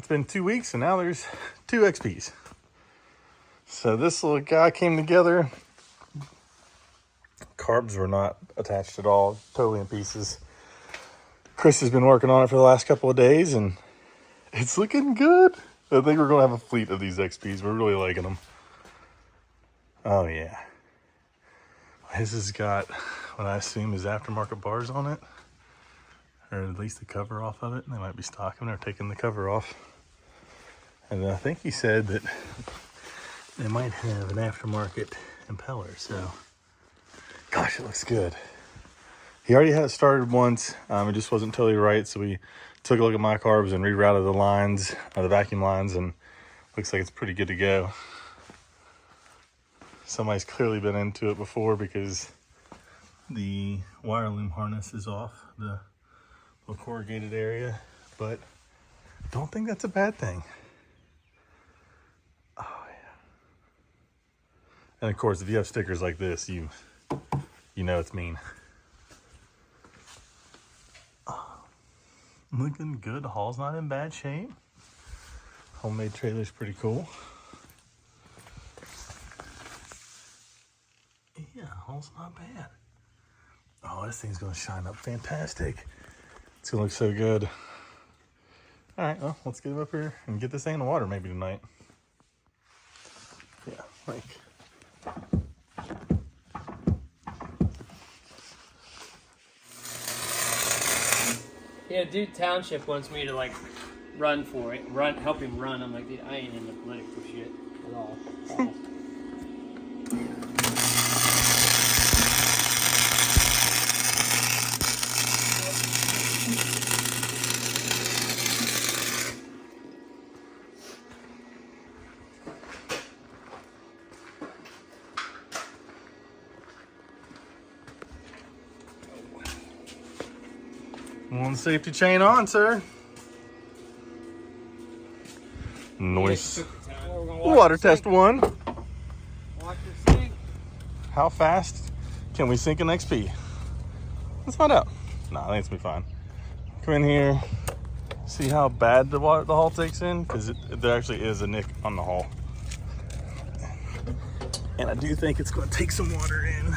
it's been 2 weeks and now there's 2 XPs. So this little guy came together. Carbs were not attached at all, totally in pieces. Chris has been working on it for the last couple of days and it's looking good. I think we're going to have a fleet of these XPs. We're really liking them. Oh yeah. This has got what I assume is aftermarket bars on it. Or at least the cover off of it. They might be stocking or taking the cover off. And I think he said that they might have an aftermarket impeller. So, gosh, it looks good. He already had it started once. It just wasn't totally right. So we took a look at my carbs and rerouted the lines, the vacuum lines, and looks like it's pretty good to go. Somebody's clearly been into it before because the wire loom harness is off the corrugated area, but don't think that's a bad thing. Oh yeah. And of course, if you have stickers like this, you know it's mean. Oh, looking good. The hull's not in bad shape. Homemade trailer's pretty cool. Yeah, hull's not bad. Oh, this thing's gonna shine up fantastic. It's gonna look so good. All right, well, let's get him up here and get this thing in the water maybe tonight. Yeah, like. Yeah, dude, Township wants me to like run for it, help him run. I'm like, dude, I ain't in the political shit at all. One safety chain on, sir. Nice. Water test 1. Watch your sink. How fast can we sink an XP? Let's find out. No, I think it's gonna be fine. Come in here, see how bad the hull takes in, because there actually is a nick on the hull. And I do think it's going to take some water in,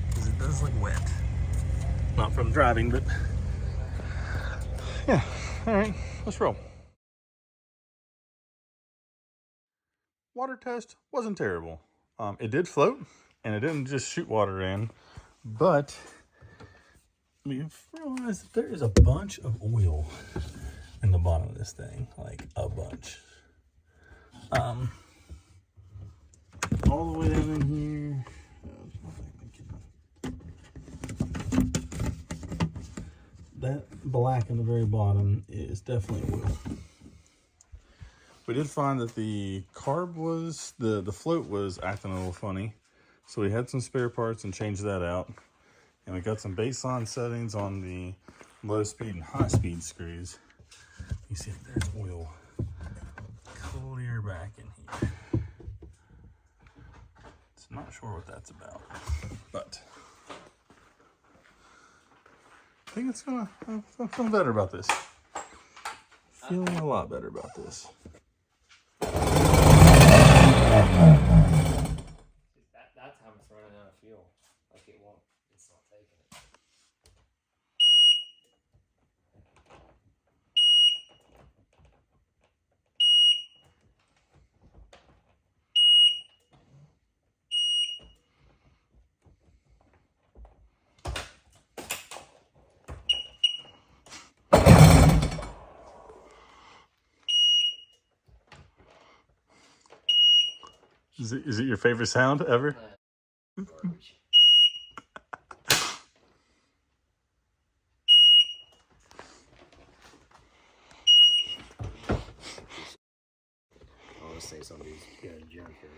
because it does look wet. Not from driving, but yeah. All right, let's roll. Water test wasn't terrible. It did float, and it didn't just shoot water in, but we've realized that there is a bunch of oil in the bottom of this thing, like a bunch. All the way down in here. That black in the very bottom is definitely oil. We did find that the carb was, the float was acting a little funny. So we had some spare parts and changed that out. And we got some baseline settings on the low speed and high speed screws. You see there's oil clear back in here. It's not sure what that's about, but I think it's gonna, I feel better about this. Feeling a lot better about this. That's how it's running out of fuel. Like it won't, it's not taking it. Is it your favorite sound ever? Garbage. I want to say somebody's got a junk here.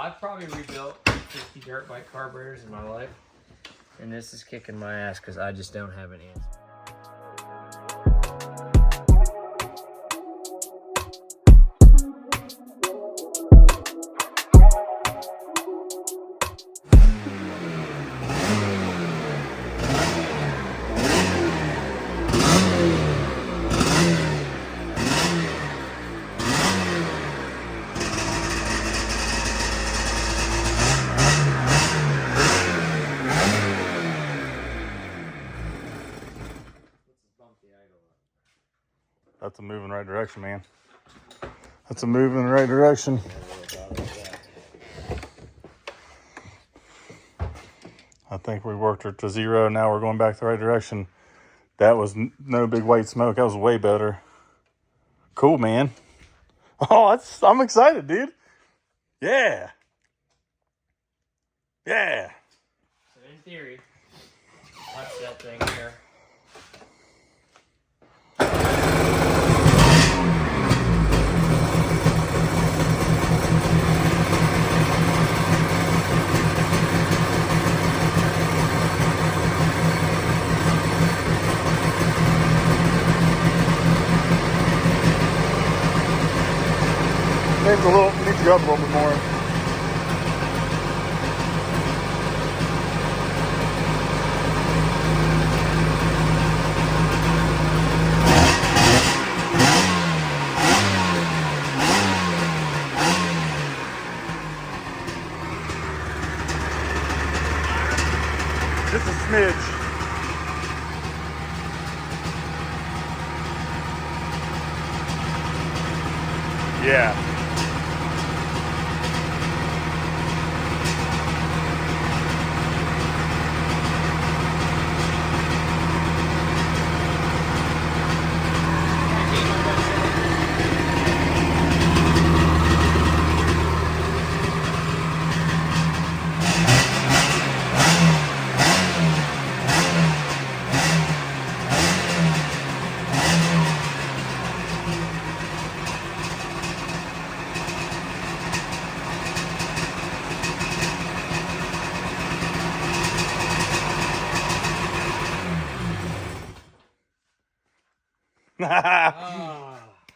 I've probably rebuilt 50 dirt bike carburetors in my life, and this is kicking my ass because I just don't have an answer. That's a move in the right direction, man. That's a move in the right direction. I think we worked her to 0. Now we're going back the right direction. That was no big white smoke. That was way better. Cool, man. Oh, I'm excited, dude. Yeah. Yeah. So in theory, watch that thing here. Needs to go up a little bit more. Just a smidge. Yeah.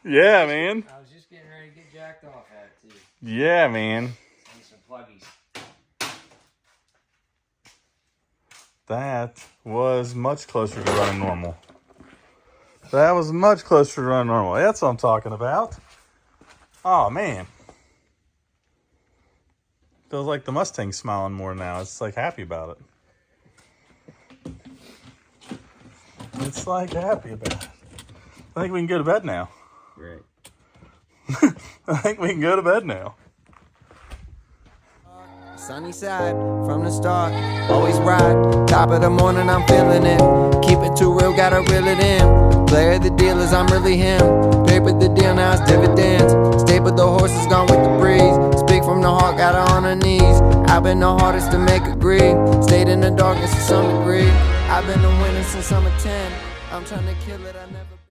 Yeah, man. I was just getting ready to get jacked off at it, too. Yeah, man. And some pluggies. That was much closer to running normal. That was much closer to running normal. That's what I'm talking about. Oh, man. Feels like the Mustang's smiling more now. It's like happy about it. It's like happy about it. I think we can go to bed now. Great. I think we can go to bed now. Sunny side from the start, always ride. Top of the morning, I'm feeling it. Keep it too real, gotta reel it in. Player the dealers, I'm really him. Paper the deal, now it's dividends. Stable the horses, gone with the breeze. Speak from the heart, got her on her knees. I've been the hardest to make agree. Stayed in the darkness to some degree. I've been the winner since I'm a 10. I'm trying to kill it, I never